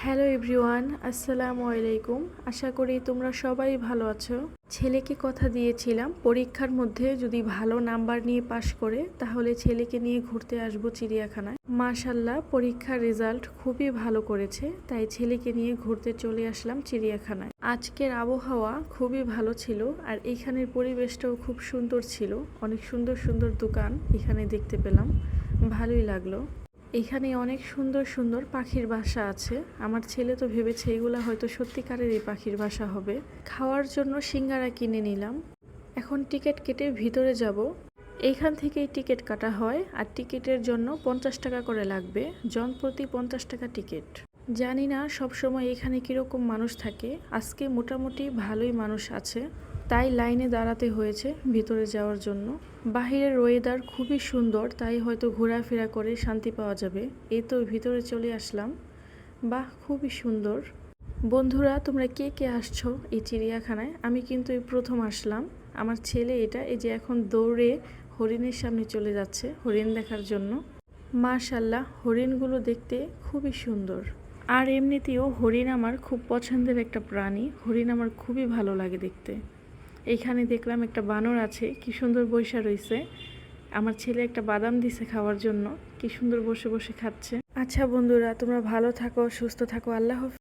Hello everyone, আসসালামু আলাইকুম। আশা করি তোমরা সবাই ভালো আছো। ছেলেকে কথা দিয়েছিলাম পরীক্ষার মধ্যে যদি ভালো নাম্বার নিয়ে পাশ করে তাহলে ছেলেকে নিয়ে ঘুরতে আসবো চিড়িয়াখানায়। মাশাল্লাহ, পরীক্ষার রেজাল্ট খুবই ভালো করেছে, তাই ছেলেকে নিয়ে ঘুরতে চলে আসলাম চিড়িয়াখানায়। আজকের আবহাওয়া খুবই ভালো ছিল আর এখানের পরিবেশটাও খুব সুন্দর ছিল। অনেক সুন্দর সুন্দর দোকান এখানে দেখতে পেলাম, ভালোই লাগলো। এখানে অনেক সুন্দর সুন্দর পাখির বাসা আছে। আমার ছেলে তো ভেবেছে এগুলা হয়তো সত্যিকারের এই পাখির বাসা হবে। খাওয়ার জন্য সিঙ্গারা কিনে নিলাম। এখন টিকিট কেটে ভিতরে যাব। এইখান থেকেই টিকিট কাটা হয় আর টিকিটের জন্য 50 টাকা করে লাগবে, জন প্রতি 50 টাকা টিকিট। জানি না সবসময় এখানে কীরকম মানুষ থাকে, আজকে মোটামুটি ভালোই মানুষ আছে, তাই লাইনে দাঁড়াতে হয়েছে ভিতরে যাওয়ার জন্য। বাহিরের ওয়েদার খুবই সুন্দর, তাই হয়তো ঘোরাফেরা করে শান্তি পাওয়া যাবে। এই তো ভিতরে চলে আসলাম। বাহ, খুবই সুন্দর। বন্ধুরা, তোমরা কে কে আসছো এই চিড়িয়াখানায়? আমি কিন্তু এই প্রথম আসলাম। আমার ছেলে এই যে এখন দৌড়ে হরিণের সামনে চলে যাচ্ছে হরিণ দেখার জন্য। মাশাল্লাহ, হরিণগুলো দেখতে খুবই সুন্দর। আর এমনিতেও হরিণ আমার খুব পছন্দের একটা প্রাণী। হরিণ আমার খুবই ভালো লাগে দেখতে। এইখানে দেখলাম একটা বানর আছে, কি সুন্দর বসে রয়েছে। আমার ছেলে একটা বাদাম দিছে খাওয়ার জন্য, কি সুন্দর বসে বসে খাচ্ছে। আচ্ছা বন্ধুরা, তোমরা ভালো থাকো, সুস্থ থাকো, আল্লাহ হাফেজ।